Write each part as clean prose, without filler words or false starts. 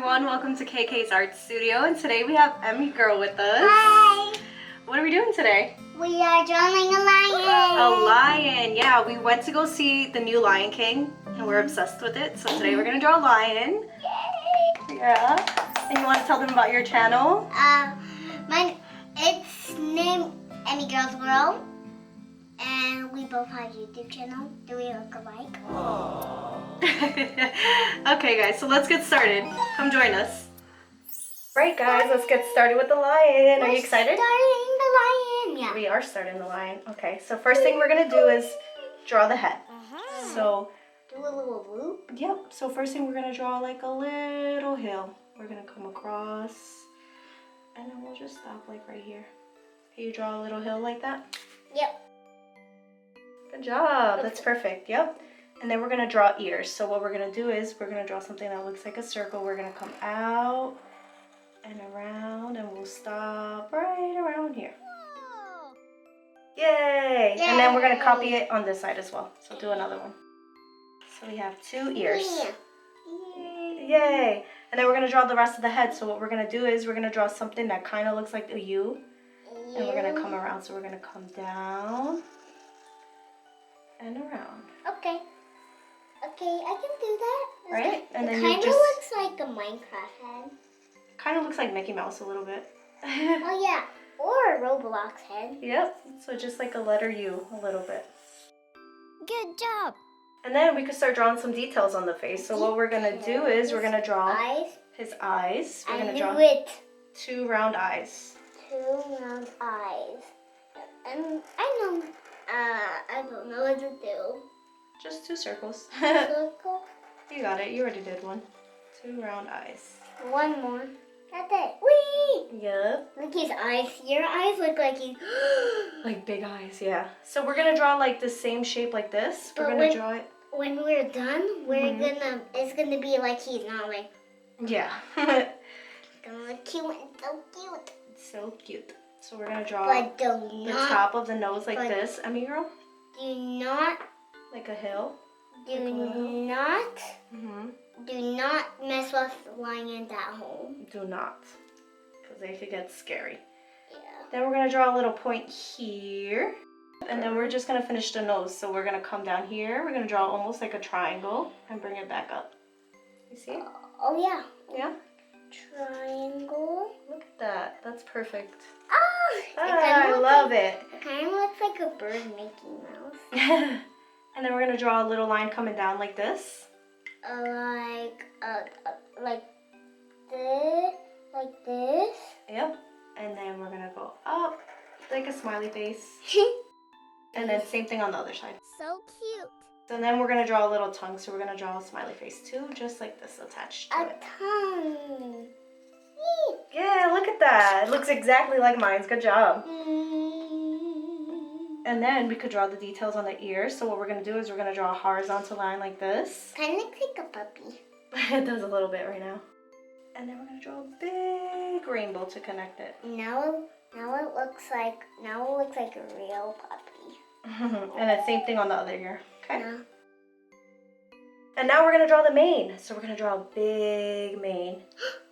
everyone, welcome to KK's Art Studio, and today we have Emmy Girl with us. Hi! What are we doing today? We are drawing a lion! A lion, yeah, we went to go see the new Lion King, and we're obsessed with it, so today we're gonna draw a lion. Yay! Yeah, and you want to tell them about your channel? It's named Emmy Girls World, and we both have a YouTube channel. Do we look alike? Okay guys, so let's get started. Come join us. Right guys, let's get started with the lion. Are you excited? Starting the lion, yeah. We are starting the lion. Okay, so first thing we're gonna do is draw the head. So, Do a little loop. yep, so first thing we're gonna draw like a little hill. We're gonna come across, and then we'll just stop like right here. Can you draw a little hill like that? Yep. Good job, that's perfect, yep. And then we're gonna draw ears. So what we're gonna do is we're gonna draw something that looks like a circle. We're gonna come out and around, and we'll stop right around here. Yay! And then we're gonna copy it on this side as well. So do another one. So we have 2 ears. Yay. Yay! And then we're gonna draw the rest of the head. So what we're gonna do is we're gonna draw something that kind of looks like a U, and we're gonna come around. So we're gonna come down and around. Okay. Okay, I can do that. Right? And then it you kind of just looks like a Minecraft head. kind of looks like Mickey Mouse a little bit. Oh yeah, or a Roblox head. Yep. So just like a letter U a little bit. Good job. And then we could start drawing some details on the face. So what we're gonna do is we're gonna draw Eyes. his eyes. We're I gonna knew draw it. 2 round eyes. 2 round eyes. And I don't know what to do. Just 2 circles. Circle. You got it. You already did one. 2 round eyes. One more. That's it. Whee! Yep. Look his eyes. Your eyes look like he's. Like big eyes, yeah. So we're gonna draw like the same shape like this. We're But gonna draw it. When we're done, it's gonna be like he's not like. Yeah. It's gonna look cute and so cute. So cute. So we're gonna draw But do the not. top of the nose like but- this, Emmy girl. Do not. Like a hill. Do Like a little- not. Mm-hmm. Do not mess with lions at home. Do not, because they could get scary. Yeah. Then we're gonna draw a little point here, and then we're just gonna finish the nose. So we're gonna come down here. We're gonna draw almost like a triangle and bring it back up. You see? Oh yeah. Yeah. Triangle. Look at that. That's perfect. Ah, I love it. It kind of looks like a bird Mickey Mouse. And then we're gonna draw a little line coming down like this. Like this, like this. Yep. And then we're gonna go up like a smiley face. And then same thing on the other side. So cute. So then we're gonna draw a little tongue. So we're gonna draw a smiley face too, just like this attached to A it. tongue. Yeah, look at that. It looks exactly like mine's. Good job. And then we could draw the details on the ears. So what we're gonna do is we're gonna draw a horizontal line like this. Kind of looks like a puppy. It does a little bit right now. And then we're gonna draw a big rainbow to connect it. Now it looks like a real puppy. And then same thing on the other ear. Okay. Yeah. And now we're gonna draw the mane. So we're gonna draw a big mane,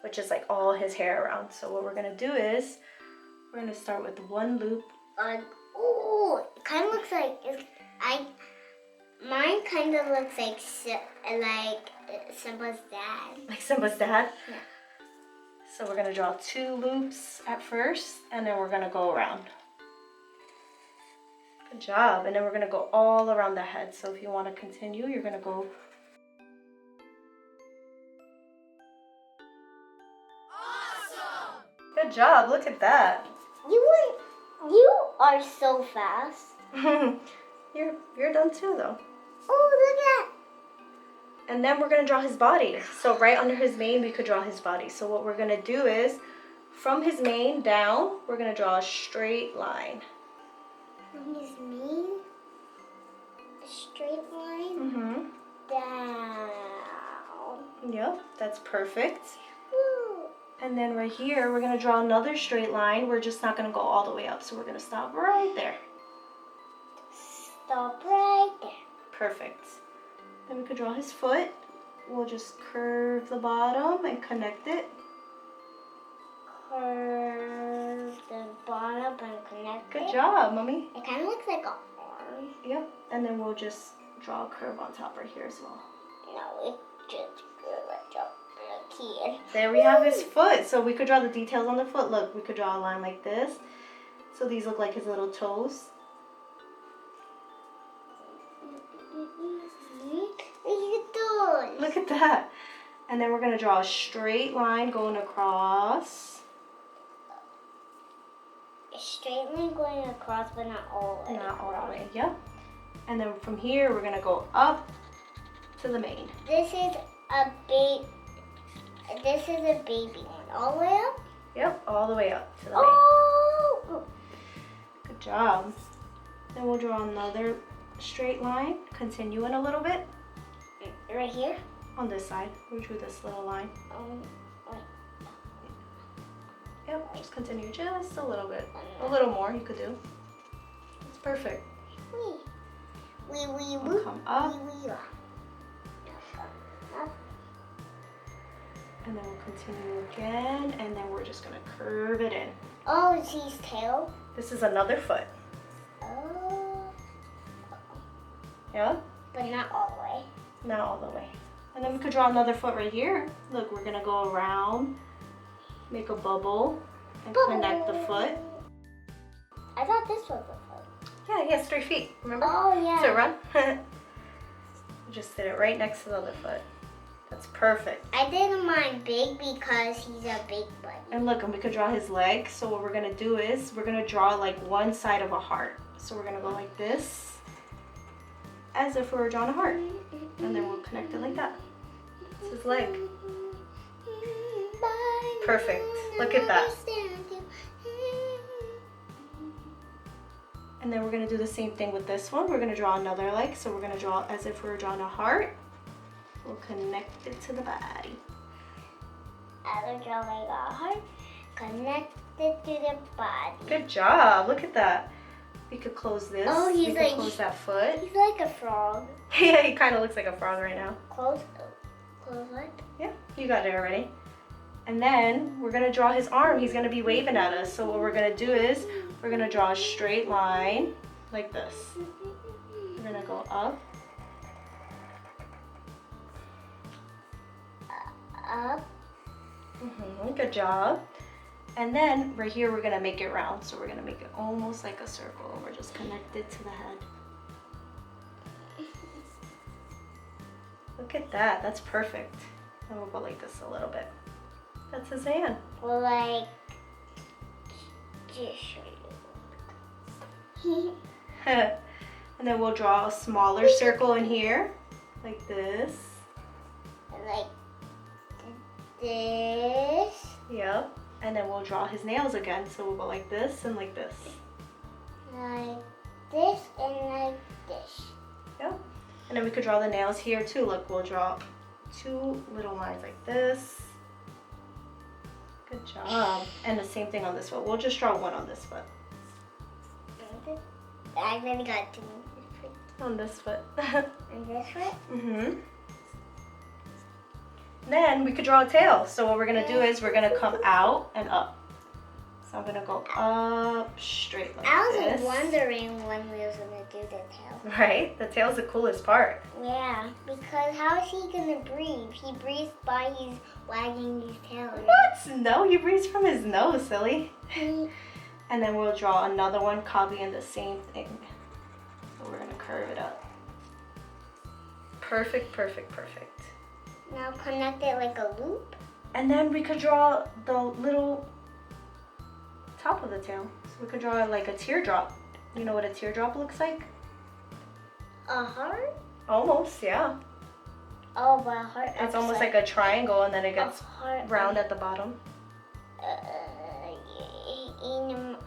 which is like all his hair around. So what we're gonna do is we're gonna start with 1 loop. Ooh, it kind of looks like mine kind of looks like Simba's dad. Like Simba's dad? Yeah. So we're gonna draw 2 loops at first, and then we're gonna go around. Good job. And then we're gonna go all around the head. So if you wanna continue, you're gonna go. Awesome! Good job, look at that. You are so fast. You're done too though. Oh, look And then we're gonna draw his body. So right under his mane, we could draw his body. So what we're gonna do is, from his mane down, we're gonna draw a straight line. From his mane, a straight line Mm-hmm. down. Yep, that's perfect. Woo. And then right here, we're gonna draw another straight line. We're just not gonna go all the way up, so we're gonna stop right there. Stop right there. Perfect. Then we could draw his foot. we'll just curve the bottom and connect it. Curve the bottom and connect Good it. job, Mommy. It kind of looks like an arm. Yep. And then we'll just draw a curve on top right here as well. No, it just goes like here. There we have his foot. So we could draw the details on the foot. Look, we could draw a line like this. So these look like his little toes. Look at that. And then we're going to draw a straight line going across. A straight line going across, but not all the way. Not all the way, yep. And then from here, we're going to go up to the mane. This is a baby. This is a baby one. All the way up? Yep, all the way up to the mane. Oh! Good job. Then we'll draw another straight line, continuing a little bit. Right here? On this side, we drew this little line. Wait. Yep, just continue just a little bit. A little more you could do. It's perfect. We'll come up. And then we'll continue again, and then we're just gonna curve it in. Oh, it's his tail? This is another foot. Oh. Yeah? But not all the way. Not all the way. And then we could draw another foot right here. Look, we're gonna go around, make a bubble, and connect the foot. I thought this was a foot. Yeah, he has 3 feet, remember? Oh, yeah. So run. Just sit it right next to the other foot. That's perfect. I did mine big because he's a big buddy. And look, and we could draw his leg. So what we're gonna do is we're gonna draw like one side of a heart. So we're gonna go like this, as if we were drawing a heart. And then we'll connect it like that. It's his leg. Perfect. Look at that. And then we're gonna do the same thing with this one. We're gonna draw another leg. So we're gonna draw as if we were drawing a heart. We'll connect it to the body. I will draw like a heart connected to the body. Good job. Look at that. We could close this. Oh, we he's could like- close that foot. He's like a frog. Yeah, he kind of looks like a frog right now. Close what? Yeah, you got it already. And then we're gonna draw his arm. He's gonna be waving at us. So what we're gonna do is we're gonna draw a straight line like this. We're gonna go up. Up. Good job. And then right here we're gonna make it round. So we're gonna make it almost like a circle. We're just connected to the head. Look at that. That's perfect. And we'll go like this a little bit. That's his hand. Well, like, just show you. And then we'll draw a smaller circle in here, like this. Like this. Yep. And then we'll draw his nails again. So we'll go like this and like this. Like this and like this. Yep. And then we could draw the nails here too. Look, we'll draw 2 little lines like this. Good job. And the same thing on this foot. We'll just draw one on this foot. I already got 2. On this foot. And this foot? Mm-hmm. Then we could draw a tail. So what we're gonna do is we're gonna come out and up. So I'm gonna go up straight like I this. was wondering when we was gonna do the tail. Right? The tail's the coolest part. Yeah, because how is he gonna breathe? He breathes by he's wagging his tail. What? No, he breathes from his nose, silly. And then we'll draw another one copying the same thing. So we're gonna curve it up. Perfect, perfect, perfect. Now connect it like a loop. And then we could draw the little top of the tail. So we could draw like a teardrop. You know what a teardrop looks like? A heart? Almost, yeah. Oh, but a heart. It's almost like a triangle and then it a gets heart. round at the bottom.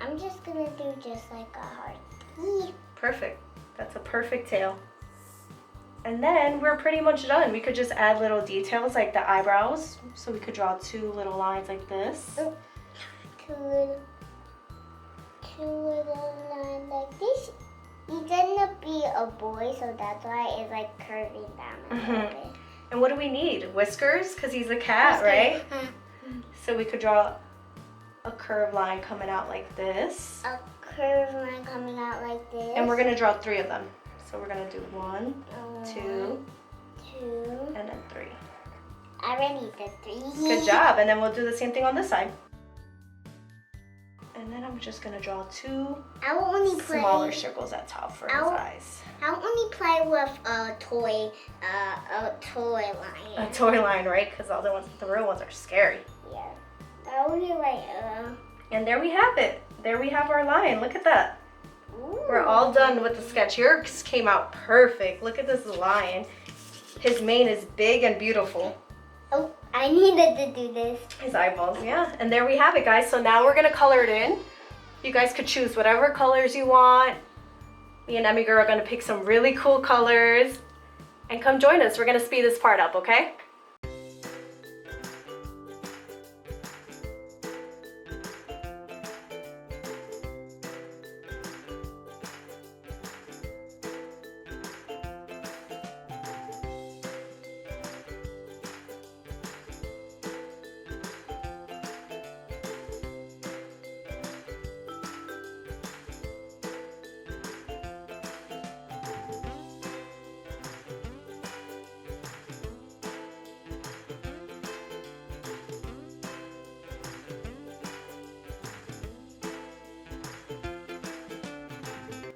I'm just gonna do just like a heart. Perfect. That's a perfect tail. And then we're pretty much done. We could just add little details like the eyebrows. So we could draw 2 little lines like this. Two little lines like this. He's gonna be a boy, so that's why it's like curving down a little bit. And what do we need? Whiskers, because he's a cat, right? So we could draw a curved line coming out like this. A curved line coming out like this. And we're gonna draw 3 of them. So we're gonna do 1, 2, 2, and then 3. I already did 3. Good job. And then we'll do the same thing on this side. And then I'm just gonna draw 2 I will only play. smaller circles at top for his eyes. I'll only play with a toy line. A toy line, right? Because the other ones, the real ones are scary. Yeah. I will do like And there we have it. There we have our lion. Look at that. Ooh. We're all done with the sketch. Yours came out perfect. Look at this lion. His mane is big and beautiful. Oh, I needed to do this. His eyeballs, yeah. And there we have it, guys. So now we're gonna color it in. You guys could choose whatever colors you want. Me and Emmy Girl are gonna pick some really cool colors. And come join us. We're gonna speed this part up, okay?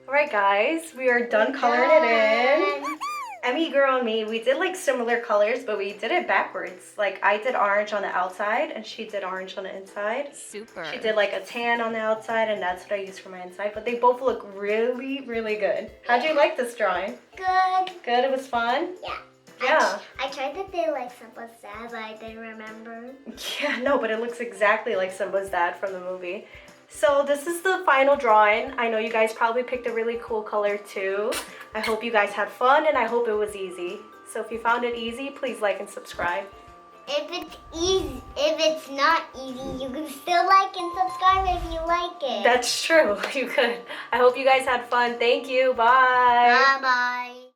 All right, guys, we are done coloring it in. Emmy Girl and me, we did like similar colors, but we did it backwards. Like I did orange on the outside and she did orange on the inside. Super. She did like a tan on the outside and that's what I used for my inside, but they both look really, really good. How'd you like this drawing? Good. Good, it was fun? Yeah. Yeah. I tried to do like Simba's dad, but I didn't remember. Yeah, no, but it looks exactly like Simba's dad from the movie. So this is the final drawing. I know you guys probably picked a really cool color too. I hope you guys had fun and I hope it was easy. So if you found it easy, please like and subscribe. If it's not easy, you can still like and subscribe if you like it. That's true, you could. I hope you guys had fun. Thank you, bye. Bye bye.